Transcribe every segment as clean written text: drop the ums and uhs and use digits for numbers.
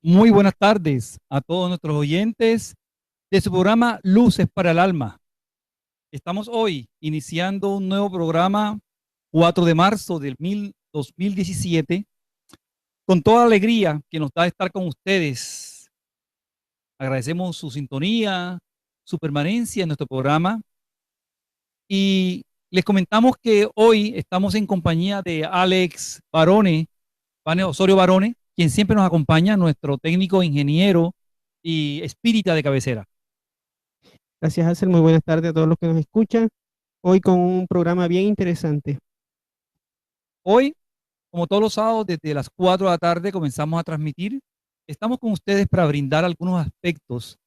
Muy buenas tardes a todos nuestros oyentes de su programa Luces para el Alma. Estamos hoy iniciando un nuevo programa, 4 de marzo del 2017, con toda la alegría que nos da estar con ustedes. Agradecemos su sintonía, su permanencia en nuestro programa y les comentamos que hoy estamos en compañía de Alex Barone, Osorio Barone, quien siempre nos acompaña, nuestro técnico ingeniero y espírita de cabecera. Gracias, Hazel. Muy buenas tardes a todos los que nos escuchan. Hoy con un programa bien interesante. Hoy, como todos los sábados, desde las 4 de la tarde comenzamos a transmitir. Estamos con ustedes para brindar algunos aspectos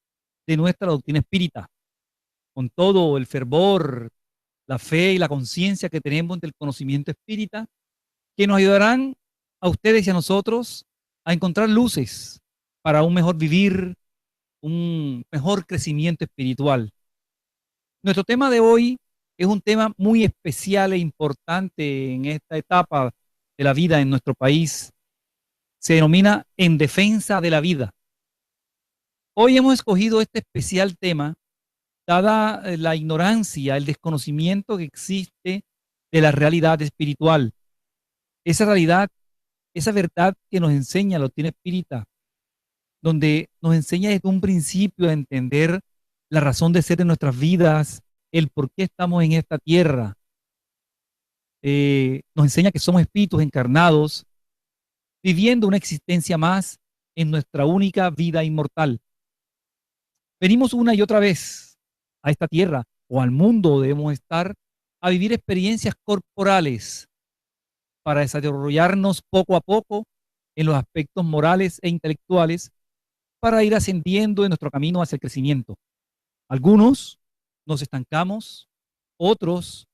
de nuestra doctrina espírita, con todo el fervor, la fe y la conciencia que tenemos del conocimiento espírita, que nos ayudarán a ustedes y a nosotros a encontrar luces para un mejor vivir, un mejor crecimiento espiritual. Nuestro tema de hoy es un tema muy especial e importante en esta etapa de la vida en nuestro país. Se denomina En defensa de la vida. Hoy hemos escogido este especial tema dada la ignorancia, el desconocimiento que existe de la realidad espiritual. Esa realidad, esa verdad que nos enseña la doctrina espírita, donde nos enseña desde un principio a entender la razón de ser de nuestras vidas, el por qué estamos en esta tierra. Nos enseña que somos espíritus encarnados, viviendo una existencia más en nuestra única vida inmortal. Venimos una y otra vez a esta tierra o al mundo, debemos estar a vivir experiencias corporales para desarrollarnos poco a poco en los aspectos morales e intelectuales para ir ascendiendo en nuestro camino hacia el crecimiento. Algunos nos estancamos, otros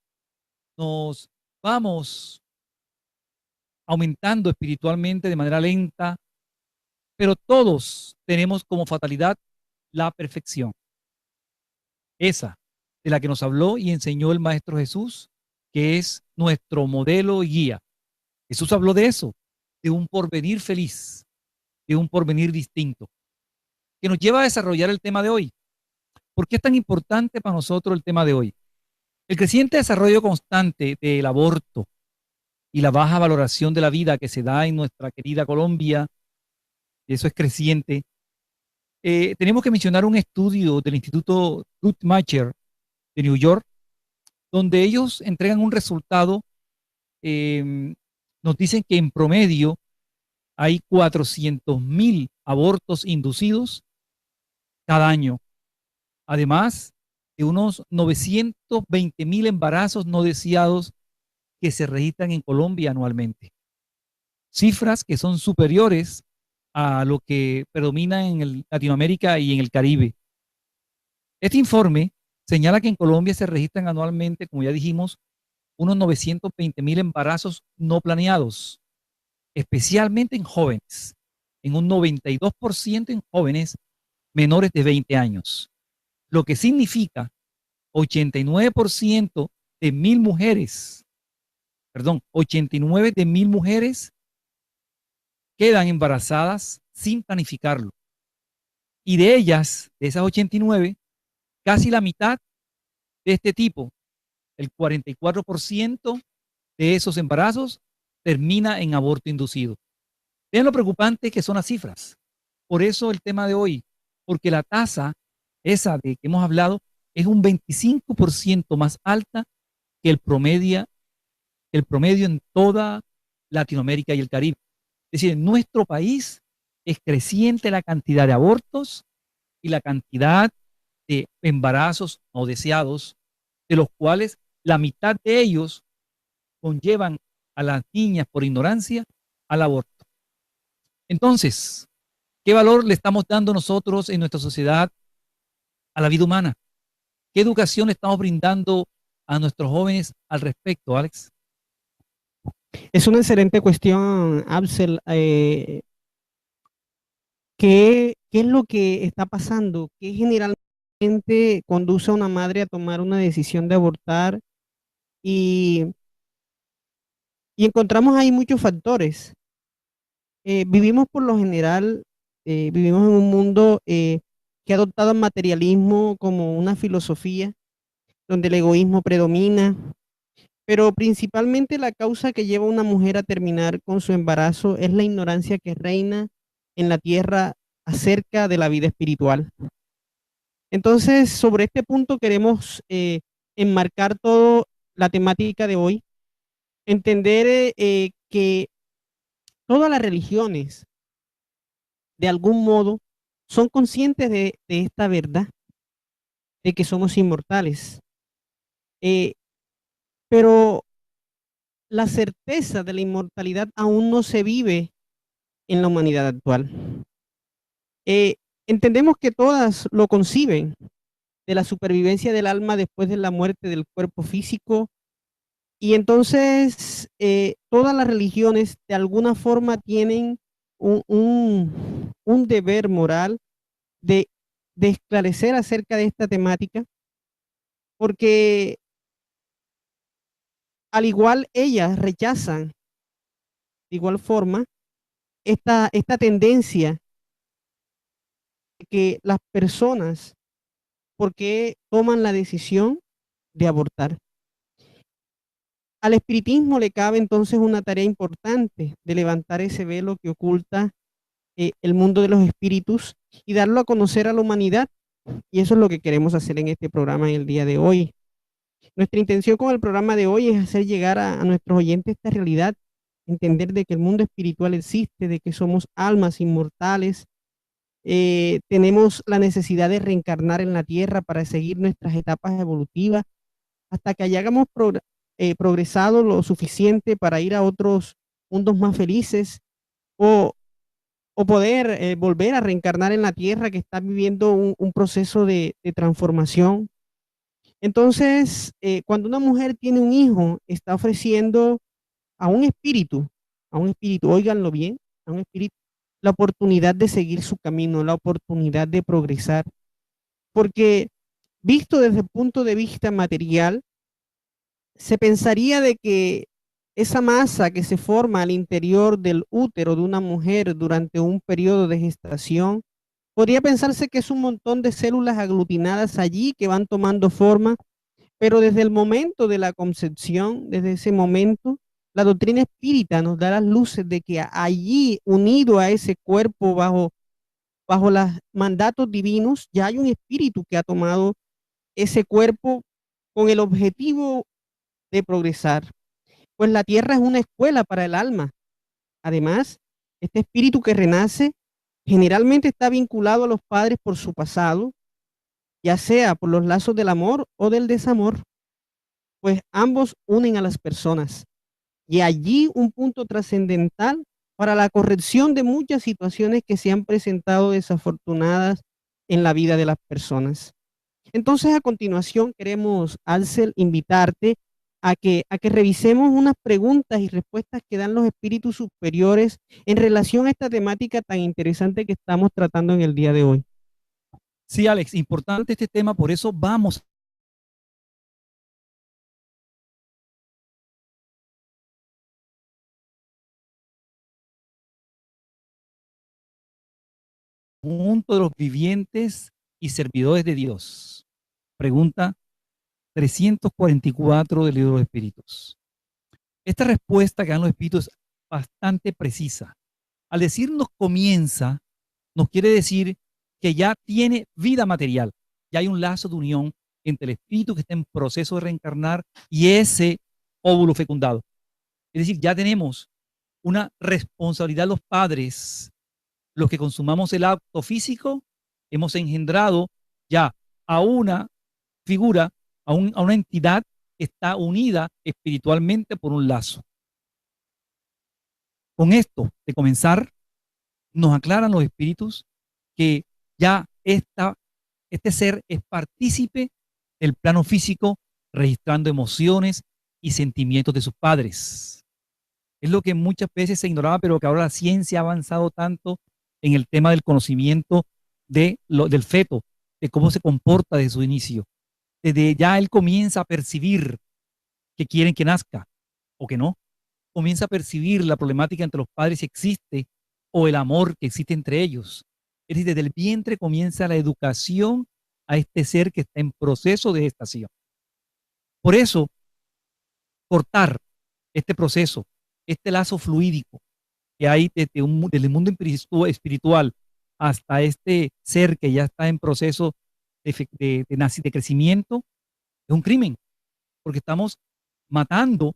nos vamos aumentando espiritualmente de manera lenta, pero todos tenemos como fatalidad la perfección, esa de la que nos habló y enseñó el Maestro Jesús, que es nuestro modelo y guía. Jesús habló de eso, de un porvenir feliz, de un porvenir distinto, que nos lleva a desarrollar el tema de hoy. ¿Por qué es tan importante para nosotros el tema de hoy? El creciente desarrollo constante del aborto y la baja valoración de la vida que se da en nuestra querida Colombia, eso es creciente. Tenemos que mencionar un estudio del Instituto Guttmacher de New York, donde ellos entregan un resultado. eh, Nos dicen que en promedio hay 400.000 abortos inducidos cada año, además de unos 920.000 embarazos no deseados que se registran en Colombia anualmente. Cifras que son superiores a lo que predomina en Latinoamérica y en el Caribe. Este informe señala que en Colombia se registran anualmente, como ya dijimos, unos 920.000 embarazos no planeados, especialmente en jóvenes, en un 92% en jóvenes menores de 20 años, lo que significa 89% de 1.000 mujeres, perdón, 89 de 1.000 mujeres quedan embarazadas sin planificarlo. Y de ellas, de esas 89, casi la mitad de este tipo, el 44% de esos embarazos termina en aborto inducido. Vean lo preocupante que son las cifras. Por eso el tema de hoy, porque la tasa esa de que hemos hablado es un 25% más alta que el promedio en toda Latinoamérica y el Caribe. Es decir, en nuestro país es creciente la cantidad de abortos y la cantidad de embarazos no deseados, de los cuales la mitad de ellos conllevan a las niñas por ignorancia al aborto. Entonces, ¿qué valor le estamos dando nosotros en nuestra sociedad a la vida humana? ¿Qué educación le estamos brindando a nuestros jóvenes al respecto, Alex? Es una excelente cuestión, Absel. ¿Qué es lo que está pasando? ¿Qué generalmente conduce a una madre a tomar una decisión de abortar? Y, y encontramos ahí muchos factores. Vivimos por lo general vivimos en un mundo que ha adoptado el materialismo como una filosofía, donde el egoísmo predomina, pero principalmente la causa que lleva a una mujer a terminar con su embarazo es la ignorancia que reina en la tierra acerca de la vida espiritual. Entonces, sobre este punto queremos enmarcar toda la temática de hoy, entender que todas las religiones, de algún modo, son conscientes de esta verdad, de que somos inmortales. Eh, pero la certeza de la inmortalidad aún no se vive en la humanidad actual. Eh, Entendemos que todas lo conciben, de la supervivencia del alma después de la muerte del cuerpo físico, y entonces todas las religiones de alguna forma tienen un deber moral de, de esclarecer acerca de esta temática, porque al igual ellas rechazan de igual forma esta tendencia de que las personas, ¿por qué toman la decisión de abortar? Al espiritismo le cabe entonces una tarea importante de levantar ese velo que oculta el mundo de los espíritus y darlo a conocer a la humanidad. Y eso es lo que queremos hacer en este programa en el día de hoy. Nuestra intención con el programa de hoy es hacer llegar a nuestros oyentes esta realidad, entender de que el mundo espiritual existe, de que somos almas inmortales, tenemos la necesidad de reencarnar en la tierra para seguir nuestras etapas evolutivas hasta que hayamos progresado lo suficiente para ir a otros mundos más felices o, o poder volver a reencarnar en la tierra que está viviendo un proceso de transformación. Entonces, cuando una mujer tiene un hijo, está ofreciendo a un espíritu, óiganlo bien, a un espíritu, la oportunidad de seguir su camino, la oportunidad de progresar. Porque visto desde el punto de vista material, se pensaría de que esa masa que se forma al interior del útero de una mujer durante un periodo de gestación, podría pensarse que es un montón de células aglutinadas allí que van tomando forma, pero desde el momento de la concepción, desde ese momento, la doctrina espírita nos da las luces de que allí, unido a ese cuerpo bajo los mandatos divinos, ya hay un espíritu que ha tomado ese cuerpo con el objetivo de progresar. Pues la tierra es una escuela para el alma. Además, este espíritu que renace generalmente está vinculado a los padres por su pasado, ya sea por los lazos del amor o del desamor, pues ambos unen a las personas. Y allí un punto trascendental para la corrección de muchas situaciones que se han presentado desafortunadas en la vida de las personas. Entonces, a continuación, queremos, Alcel, invitarte a que revisemos unas preguntas y respuestas que dan los espíritus superiores en relación a esta temática tan interesante que estamos tratando en el día de hoy. Sí, Alex, importante este tema, por eso vamos junto de los vivientes y servidores de Dios. Pregunta 344 del libro de los Espíritus. Esta respuesta que dan los espíritus es bastante precisa. Al decirnos comienza, nos quiere decir que ya tiene vida material, ya hay un lazo de unión entre el espíritu que está en proceso de reencarnar y ese óvulo fecundado. Es decir, ya tenemos una responsabilidad los padres, los que consumamos el acto físico, hemos engendrado ya a una figura, a una entidad que está unida espiritualmente por un lazo. Con esto de comenzar, nos aclaran los espíritus que ya este ser es partícipe del plano físico, registrando emociones y sentimientos de sus padres. Es lo que muchas veces se ignoraba, pero que ahora la ciencia ha avanzado tanto en el tema del conocimiento del feto, de cómo se comporta desde su inicio. Desde ya él comienza a percibir que quieren que nazca o que no. Comienza a percibir la problemática entre los padres si existe o el amor que existe entre ellos. Es decir, desde el vientre comienza la educación a este ser que está en proceso de gestación. Por eso, cortar este proceso, este lazo fluídico que hay desde el mundo espiritual hasta este ser que ya está en proceso de crecimiento, es un crimen, porque estamos matando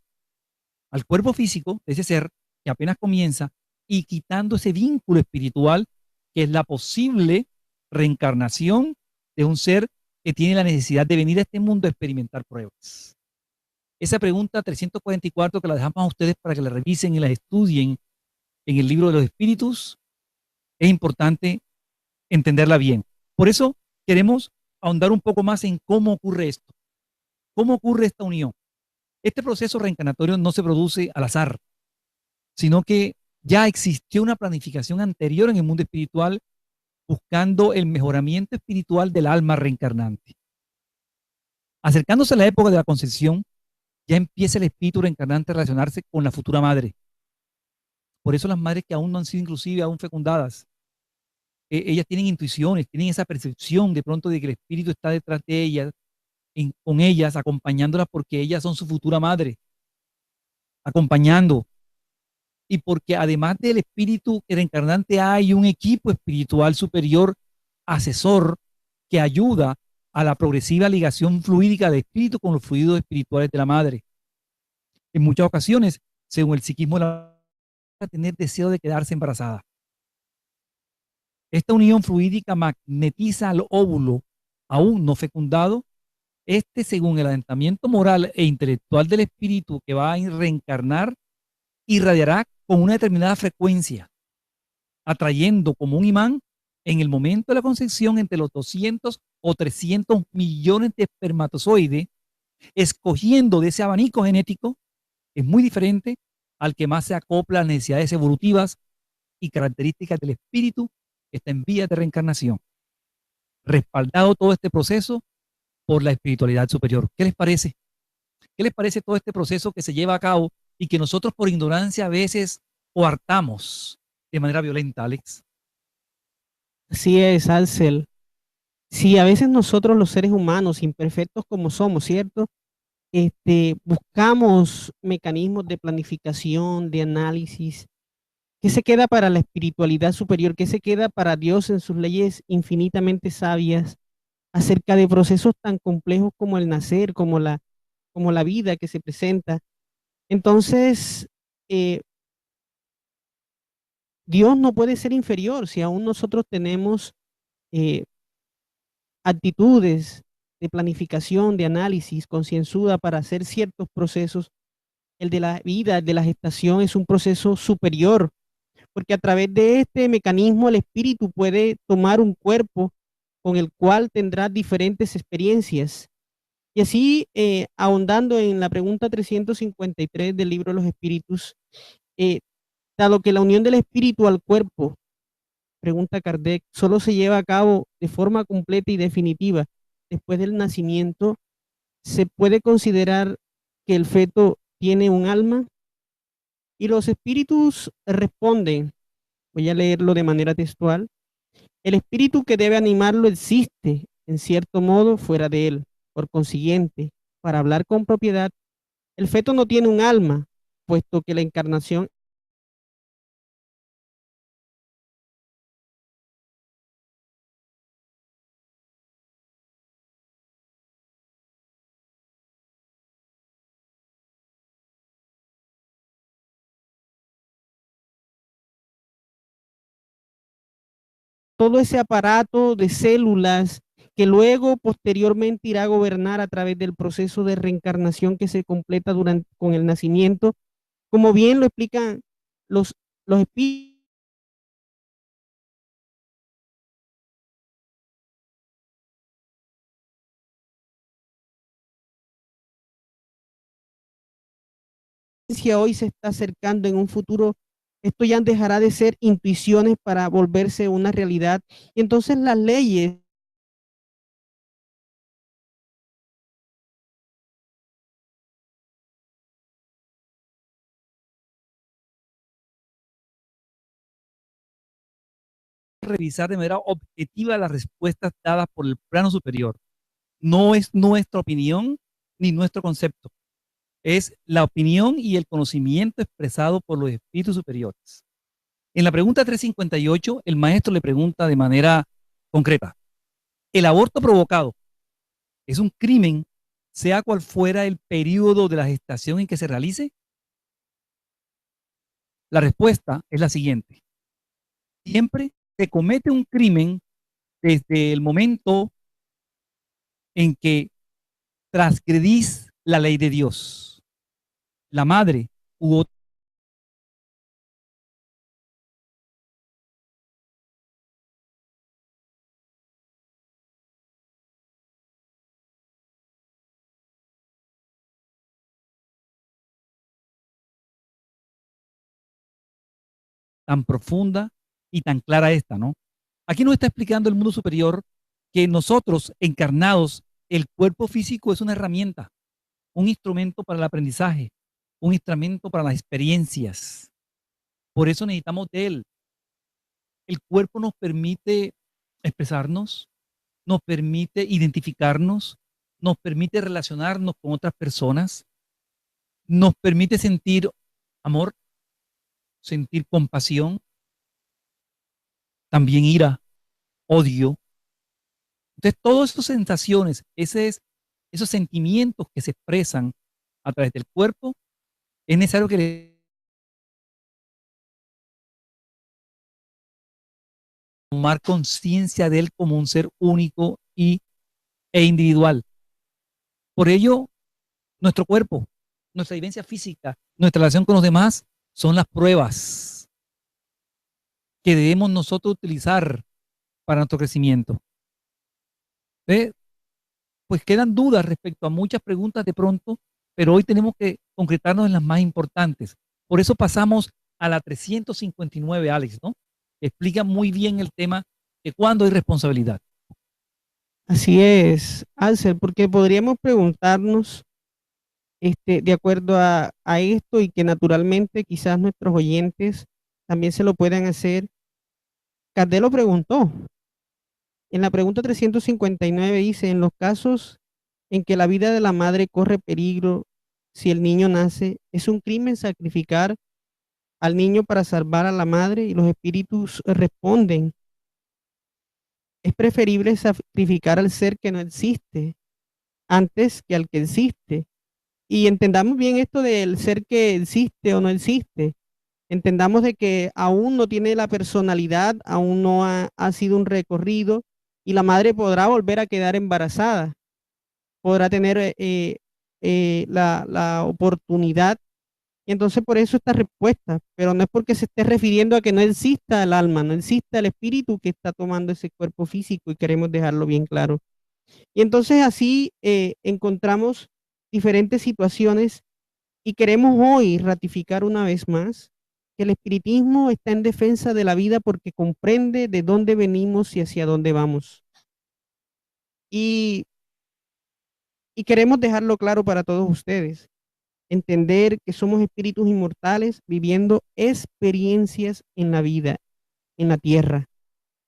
al cuerpo físico de ese ser que apenas comienza y quitando ese vínculo espiritual que es la posible reencarnación de un ser que tiene la necesidad de venir a este mundo a experimentar pruebas. Esa pregunta 344 que la dejamos a ustedes para que la revisen y la estudien en el libro de los espíritus, es importante entenderla bien. Por eso queremos ahondar un poco más en cómo ocurre esto, cómo ocurre esta unión. Este proceso reencarnatorio no se produce al azar, sino que ya existió una planificación anterior en el mundo espiritual buscando el mejoramiento espiritual del alma reencarnante. Acercándose a la época de la concepción, ya empieza el espíritu reencarnante a relacionarse con la futura madre. Por eso las madres que aún no han sido inclusive aún fecundadas, ellas tienen intuiciones, tienen esa percepción de pronto de que el espíritu está detrás de ellas, con ellas, acompañándolas porque ellas son su futura madre, acompañando. Y porque además del espíritu reencarnante hay un equipo espiritual superior, asesor, que ayuda a la progresiva ligación fluídica del espíritu con los fluidos espirituales de la madre. En muchas ocasiones, según el psiquismo, la va a tener deseo de quedarse embarazada. Esta unión fluídica magnetiza al óvulo aún no fecundado. Este, según el alentamiento moral e intelectual del espíritu que va a reencarnar, irradiará con una determinada frecuencia, atrayendo como un imán en el momento de la concepción entre los 200 o 300 millones de espermatozoides, escogiendo de ese abanico genético, es muy diferente al que más se acopla a las necesidades evolutivas y características del espíritu que está en vías de reencarnación, respaldado todo este proceso por la espiritualidad superior. ¿Qué les parece? ¿Qué les parece todo este proceso que se lleva a cabo y que nosotros por ignorancia a veces coartamos de manera violenta, Alex? Así es, Alcel. Sí, a veces nosotros los seres humanos, imperfectos como somos, ¿cierto? Buscamos mecanismos de planificación, de análisis. ¿Qué se queda para la espiritualidad superior? ¿Qué se queda para Dios en sus leyes infinitamente sabias acerca de procesos tan complejos como el nacer, como la vida que se presenta? Entonces, eh, Dios no puede ser inferior si aún nosotros tenemos eh, actitudes de planificación, de análisis concienzuda para hacer ciertos procesos. El de la vida, el de la gestación es un proceso superior, porque a través de este mecanismo el espíritu puede tomar un cuerpo con el cual tendrá diferentes experiencias. Y así, ahondando en la pregunta 353 del libro de los espíritus, eh, dado que la unión del espíritu al cuerpo, pregunta Kardec, solo se lleva a cabo de forma completa y definitiva después del nacimiento, ¿se puede considerar que el feto tiene un alma? Y los espíritus responden, voy a leerlo de manera textual, el espíritu que debe animarlo existe, en cierto modo, fuera de él. Por consiguiente, para hablar con propiedad, el feto no tiene un alma, puesto que la encarnación todo ese aparato de células que luego posteriormente irá a gobernar a través del proceso de reencarnación que se completa con el nacimiento, como bien lo explican los, los espíritus hoy se está acercando en un futuro, esto ya dejará de ser intuiciones para volverse una realidad. Y entonces las leyes revisar de manera objetiva las respuestas dadas por el plano superior. No es nuestra opinión ni nuestro concepto. Es la opinión y el conocimiento expresado por los espíritus superiores. En la pregunta 358, el maestro le pregunta de manera concreta: ¿el aborto provocado es un crimen, sea cual fuera el periodo de la gestación en que se realice? La respuesta es la siguiente: siempre se comete un crimen desde el momento en que transgredís la ley de Dios. La madre u otra tan profunda y tan clara esta, ¿no? Aquí nos está explicando el mundo superior que nosotros encarnados, el cuerpo físico es una herramienta, un instrumento para el aprendizaje, un instrumento para las experiencias. Por eso necesitamos de él. El cuerpo nos permite expresarnos, nos permite identificarnos, nos permite relacionarnos con otras personas, nos permite sentir amor, sentir compasión, también ira, odio. Entonces, todas esas sensaciones, esos sentimientos que se expresan a través del cuerpo, es necesario que le tomar conciencia de él como un ser único e individual. Por ello, nuestro cuerpo, nuestra vivencia física, nuestra relación con los demás son las pruebas que debemos nosotros utilizar para nuestro crecimiento. ¿Ve? Pues quedan dudas respecto a muchas preguntas de pronto, pero hoy tenemos que concretarnos en las más importantes. Por eso pasamos a la 359, Alex, ¿no? Explica muy bien el tema de cuándo hay responsabilidad. Así es, Alcer, porque podríamos preguntarnos, de acuerdo a esto y que naturalmente quizás nuestros oyentes también se lo puedan hacer. Cardé lo preguntó. En la pregunta 359 dice: en los casos en que la vida de la madre corre peligro si el niño nace, ¿es un crimen sacrificar al niño para salvar a la madre? Y los espíritus responden: es preferible sacrificar al ser que no existe antes que al que existe. Y entendamos bien esto del ser que existe o no existe. Entendamos de que aún no tiene la personalidad, aún no ha sido un recorrido, y la madre podrá volver a quedar embarazada, podrá tener la oportunidad. Y entonces por eso esta respuesta, pero no es porque se esté refiriendo a que no exista el alma, no exista el espíritu que está tomando ese cuerpo físico, y queremos dejarlo bien claro. Y entonces así encontramos diferentes situaciones, y queremos hoy ratificar una vez más que el espiritismo está en defensa de la vida porque comprende de dónde venimos y hacia dónde vamos. Y, y queremos dejarlo claro para todos ustedes, entender que somos espíritus inmortales viviendo experiencias en la vida, en la tierra,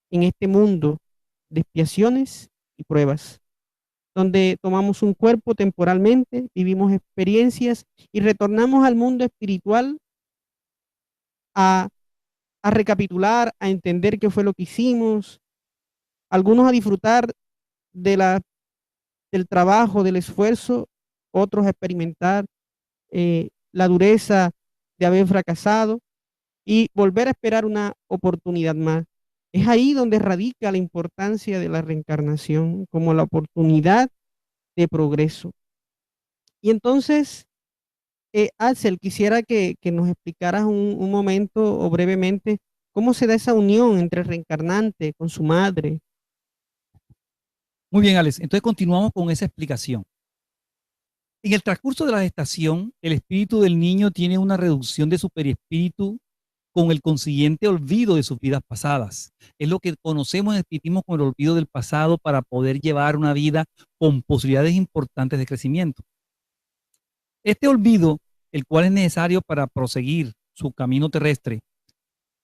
en este mundo de expiaciones y pruebas, donde tomamos un cuerpo temporalmente, vivimos experiencias y retornamos al mundo espiritual a, a recapitular, a entender qué fue lo que hicimos, algunos a disfrutar de del trabajo, del esfuerzo, otros a experimentar la dureza de haber fracasado y volver a esperar una oportunidad más. Es ahí donde radica la importancia de la reencarnación como la oportunidad de progreso. Y entonces, Axel, quisiera que nos explicaras un momento o brevemente cómo se da esa unión entre el reencarnante con su madre. Muy bien, Alex. Entonces continuamos con esa explicación. En el transcurso de la gestación, el espíritu del niño tiene una reducción de su perispíritu con el consiguiente olvido de sus vidas pasadas. Es lo que conocemos en el espiritismo como el olvido del pasado para poder llevar una vida con posibilidades importantes de crecimiento. Este olvido, el cual es necesario para proseguir su camino terrestre,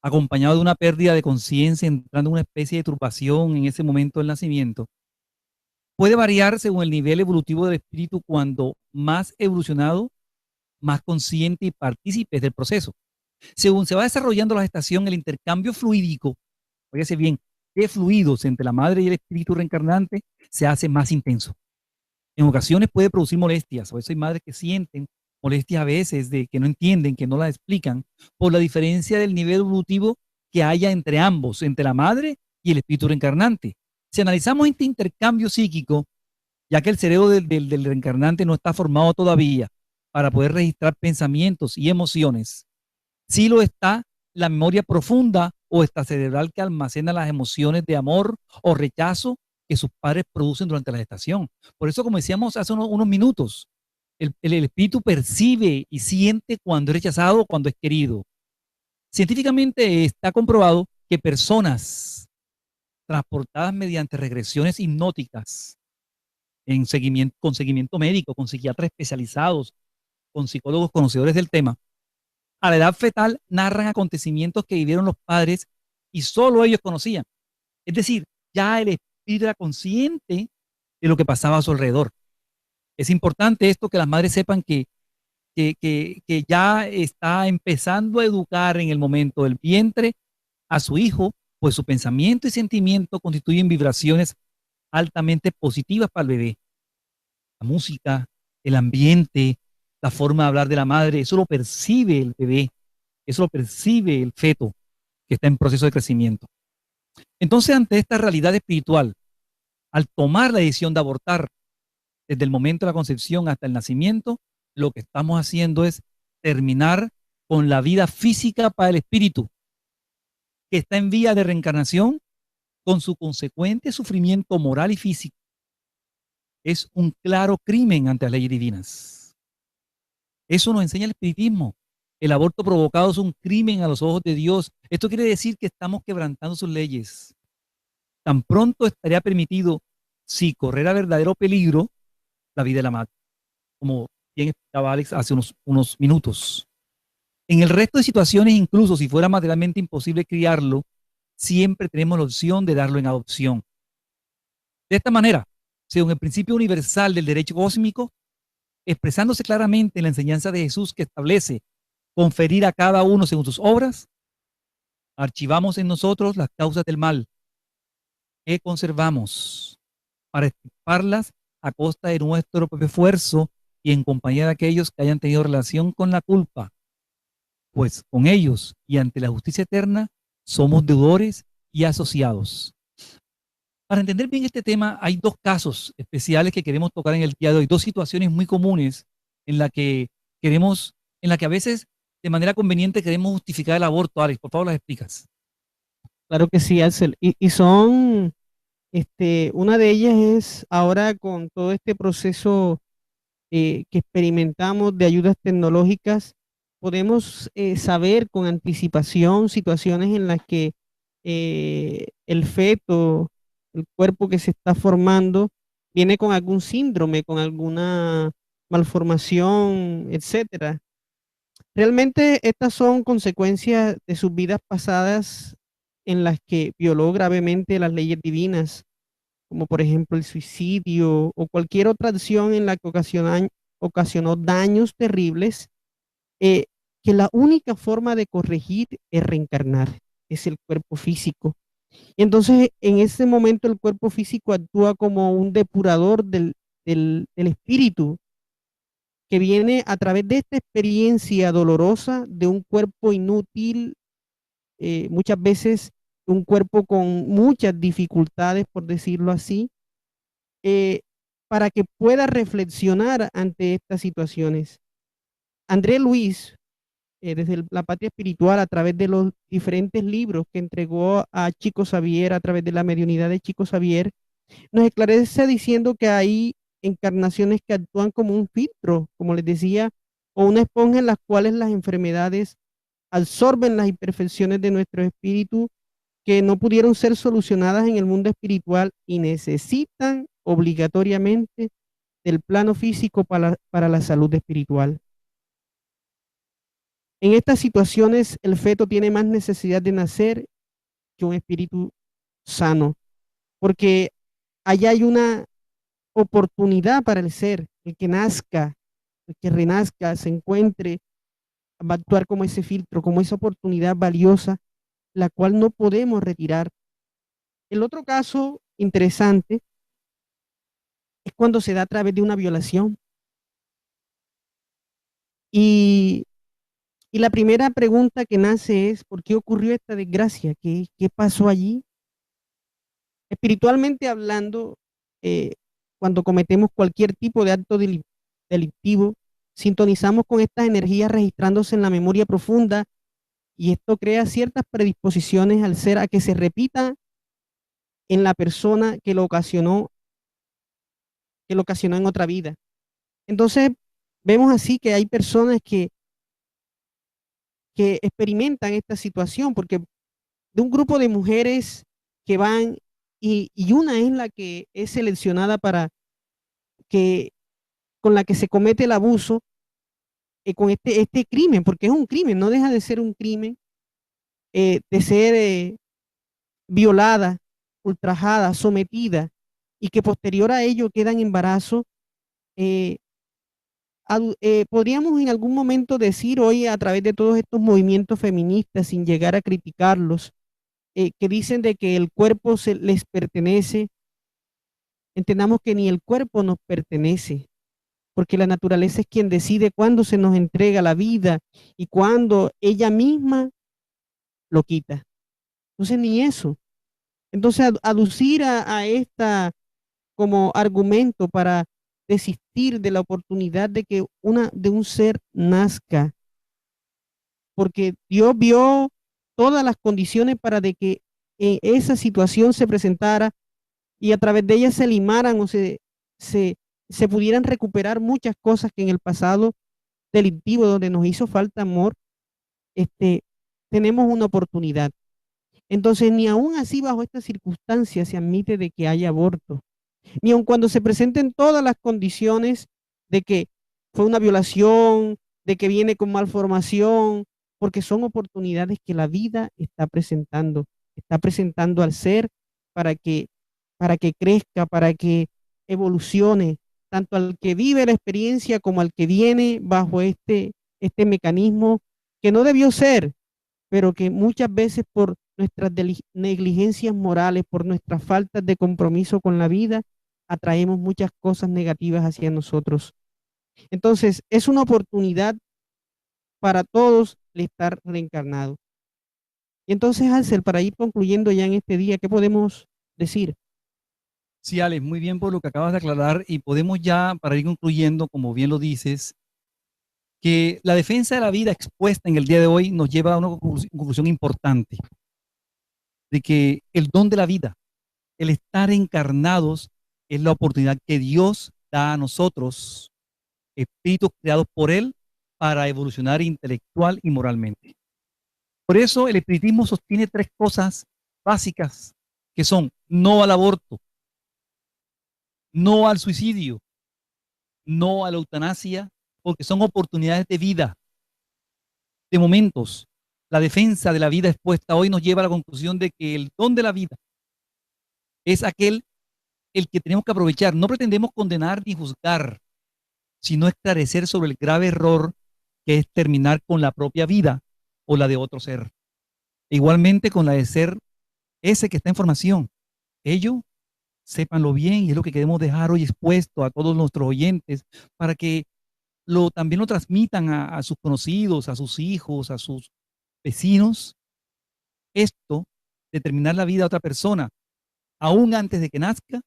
acompañado de una pérdida de conciencia, entrando en una especie de turbación en ese momento del nacimiento, puede variar según el nivel evolutivo del espíritu. Cuando más evolucionado, más consciente y partícipe del proceso. Según se va desarrollando la gestación, el intercambio fluídico, fíjese bien, de fluidos entre la madre y el espíritu reencarnante se hace más intenso. En ocasiones puede producir molestias, por eso hay madres que sienten molestias a veces, de que no entienden, que no las explican, por la diferencia del nivel evolutivo que haya entre ambos, entre la madre y el espíritu reencarnante. Si analizamos este intercambio psíquico, ya que el cerebro del reencarnante no está formado todavía para poder registrar pensamientos y emociones, sí lo está la memoria profunda o extracerebral que almacena las emociones de amor o rechazo que sus padres producen durante la gestación. Por eso, como decíamos hace unos minutos, el espíritu percibe y siente cuando es rechazado o cuando es querido. Científicamente está comprobado que personas transportadas mediante regresiones hipnóticas con seguimiento médico, con psiquiatras especializados, con psicólogos conocedores del tema, a la edad fetal narran acontecimientos que vivieron los padres y solo ellos conocían. Es decir, ya el espíritu era consciente de lo que pasaba a su alrededor. Es importante esto, que las madres sepan que ya está empezando a educar en el momento del vientre a su hijo, pues su pensamiento y sentimiento constituyen vibraciones altamente positivas para el bebé. La música, el ambiente, la forma de hablar de la madre, eso lo percibe el bebé, eso lo percibe el feto que está en proceso de crecimiento. Entonces, ante esta realidad espiritual, al tomar la decisión de abortar desde el momento de la concepción hasta el nacimiento, lo que estamos haciendo es terminar con la vida física para el espíritu, que está en vía de reencarnación con su consecuente sufrimiento moral y físico. Es un claro crimen ante las leyes divinas. Eso nos enseña el espiritismo. El aborto provocado es un crimen a los ojos de Dios. Esto quiere decir que estamos quebrantando sus leyes. Tan pronto estaría permitido, si corriera verdadero peligro, la vida de la madre, como bien explicaba Alex hace unos minutos. En el resto de situaciones, incluso si fuera materialmente imposible criarlo, siempre tenemos la opción de darlo en adopción. De esta manera, según el principio universal del derecho cósmico, expresándose claramente en la enseñanza de Jesús, que establece conferir a cada uno según sus obras, archivamos en nosotros las causas del mal que conservamos para extirparlas a costa de nuestro propio esfuerzo y en compañía de aquellos que hayan tenido relación con la culpa, pues con ellos y ante la justicia eterna somos deudores y asociados. Para entender bien este tema, hay dos casos especiales que queremos tocar en el día de hoy, dos situaciones muy comunes en la que en la que a veces de manera conveniente queremos justificar el aborto. Alex, por favor, las explicas. Claro que sí, Axel. Y son, una de ellas es ahora con todo este proceso que experimentamos de ayudas tecnológicas, podemos saber con anticipación situaciones en las que el feto, el cuerpo que se está formando, viene con algún síndrome, con alguna malformación, etcétera. Realmente estas son consecuencias de sus vidas pasadas en las que violó gravemente las leyes divinas, como por ejemplo el suicidio o cualquier otra acción en la que ocasionó daños terribles, eh, que la única forma de corregir es reencarnar, es el cuerpo físico. Y entonces en ese momento el cuerpo físico actúa como un depurador del espíritu, que viene a través de esta experiencia dolorosa de un cuerpo inútil, muchas veces un cuerpo con muchas dificultades, por decirlo así, eh, para que pueda reflexionar ante estas situaciones. André Luis, desde la Patria Espiritual, a través de los diferentes libros que entregó a Chico Xavier, a través de la mediunidad de Chico Xavier, nos esclarece diciendo que hay encarnaciones que actúan como un filtro, como les decía, o una esponja en las cuales las enfermedades absorben las imperfecciones de nuestro espíritu que no pudieron ser solucionadas en el mundo espiritual y necesitan obligatoriamente del plano físico para la salud espiritual. En estas situaciones, el feto tiene más necesidad de nacer que un espíritu sano, porque allá hay una oportunidad para el ser, el que nazca, el que renazca, se encuentre, va a actuar como ese filtro, como esa oportunidad valiosa, la cual no podemos retirar. El otro caso interesante es cuando se da a través de una violación. Y, y la primera pregunta que nace es, ¿por qué ocurrió esta desgracia? ¿Qué pasó allí? Espiritualmente hablando, eh, cuando cometemos cualquier tipo de acto delictivo, sintonizamos con estas energías registrándose en la memoria profunda y esto crea ciertas predisposiciones al ser a que se repita en la persona que lo ocasionó en otra vida. Entonces, vemos así que hay personas que experimentan esta situación, porque de un grupo de mujeres que van y una es la que es seleccionada para que con la que se comete el abuso, con este crimen, porque es un crimen, no deja de ser un crimen, de ser violada, ultrajada, sometida, y que posterior a ello queda en embarazo. eh, Podríamos en algún momento decir hoy a través de todos estos movimientos feministas, sin llegar a criticarlos, que dicen de que el cuerpo les pertenece, entendamos que ni el cuerpo nos pertenece, porque la naturaleza es quien decide cuándo se nos entrega la vida y cuándo ella misma lo quita. Entonces, ni eso. Entonces, aducir a esta como argumento para desistir de la oportunidad de que de un ser nazca, porque Dios vio todas las condiciones para de que esa situación se presentara y a través de ella se limaran o se, se pudieran recuperar muchas cosas que en el pasado delictivo, donde nos hizo falta amor, tenemos una oportunidad. Entonces, ni aún así bajo estas circunstancias se admite de que haya aborto, ni aun cuando se presenten todas las condiciones de que fue una violación, de que viene con malformación, porque son oportunidades que la vida está presentando al ser para para que crezca, para que evolucione, tanto al que vive la experiencia como al que viene bajo este mecanismo que no debió ser, pero que muchas veces por nuestras negligencias morales, por nuestras faltas de compromiso con la vida, atraemos muchas cosas negativas hacia nosotros. Entonces, es una oportunidad para todos el estar reencarnado. Y entonces, Ansel, para ir concluyendo ya en este día, ¿qué podemos decir? Sí, Alex, muy bien por lo que acabas de aclarar y podemos ya, para ir concluyendo, como bien lo dices, que la defensa de la vida expuesta en el día de hoy nos lleva a una conclusión importante, de que el don de la vida, el estar encarnados, es la oportunidad que Dios da a nosotros, espíritus creados por Él, para evolucionar intelectual y moralmente. Por eso el espiritismo sostiene tres cosas básicas, que son no al aborto, no al suicidio, no a la eutanasia, porque son oportunidades de vida, de momentos. La defensa de la vida expuesta hoy nos lleva a la conclusión de que el don de la vida es aquel el que tenemos que aprovechar. No pretendemos condenar ni juzgar, sino esclarecer sobre el grave error que es terminar con la propia vida o la de otro ser. Igualmente con la de ser ese que está en formación. Ello, sépanlo bien, y es lo que queremos dejar hoy expuesto a todos nuestros oyentes para que también lo transmitan a sus conocidos, a sus hijos, a sus vecinos. Esto, de terminar la vida de otra persona, aún antes de que nazca,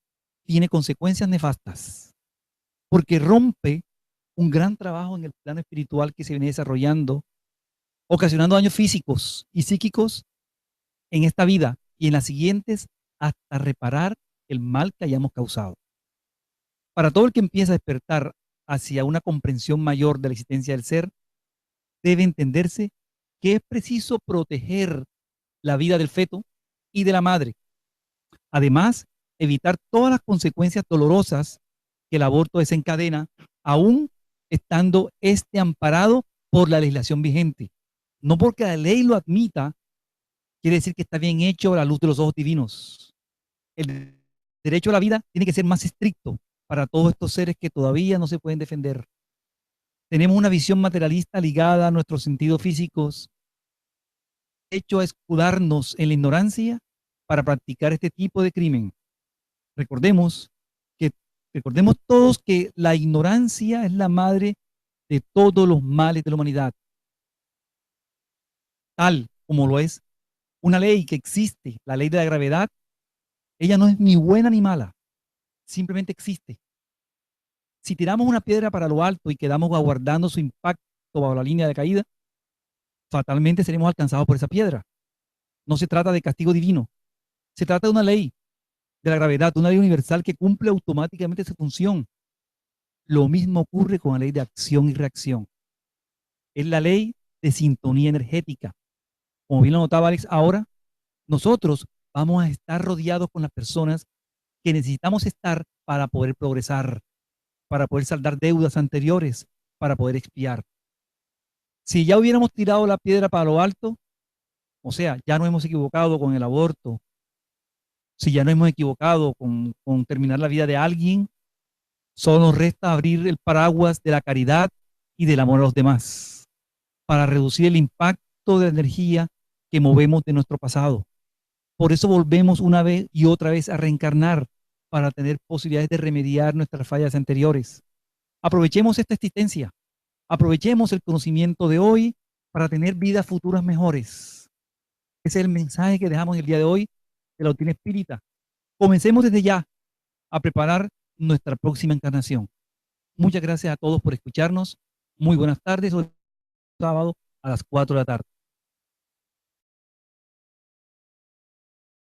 tiene consecuencias nefastas, porque rompe un gran trabajo en el plano espiritual que se viene desarrollando, ocasionando daños físicos y psíquicos en esta vida y en las siguientes, hasta reparar el mal que hayamos causado. Para todo el que empieza a despertar hacia una comprensión mayor de la existencia del ser, debe entenderse que es preciso proteger la vida del feto y de la madre. Además, evitar todas las consecuencias dolorosas que el aborto desencadena, aún estando amparado por la legislación vigente. No porque la ley lo admita, quiere decir que está bien hecho a la luz de los ojos divinos. El derecho a la vida tiene que ser más estricto para todos estos seres que todavía no se pueden defender. Tenemos una visión materialista ligada a nuestros sentidos físicos, hecho a escudarnos en la ignorancia para practicar este tipo de crimen. Recordemos recordemos todos que la ignorancia es la madre de todos los males de la humanidad. Tal como lo es una ley que existe, la ley de la gravedad, ella no es ni buena ni mala, simplemente existe. Si tiramos una piedra para lo alto y quedamos aguardando su impacto bajo la línea de caída, fatalmente seremos alcanzados por esa piedra. No se trata de castigo divino, se trata de una ley de la gravedad, una ley universal que cumple automáticamente su función. Lo mismo ocurre con la ley de acción y reacción. Es la ley de sintonía energética. Como bien lo notaba Alex, ahora nosotros vamos a estar rodeados con las personas que necesitamos estar para poder progresar, para poder saldar deudas anteriores, para poder expiar. Si ya hubiéramos tirado la piedra para lo alto, o sea, ya nos hemos equivocado con el aborto, si ya nos hemos equivocado con terminar la vida de alguien, solo nos resta abrir el paraguas de la caridad y del amor a los demás para reducir el impacto de la energía que movemos de nuestro pasado. Por eso volvemos una vez y otra vez a reencarnar para tener posibilidades de remediar nuestras fallas anteriores. Aprovechemos esta existencia, aprovechemos el conocimiento de hoy para tener vidas futuras mejores. Ese es el mensaje que dejamos el día de hoy de la doctrina espírita. Comencemos desde ya a preparar nuestra próxima encarnación. Muchas gracias a todos por escucharnos. Muy buenas tardes. Hoy sábado a las 4 de la tarde.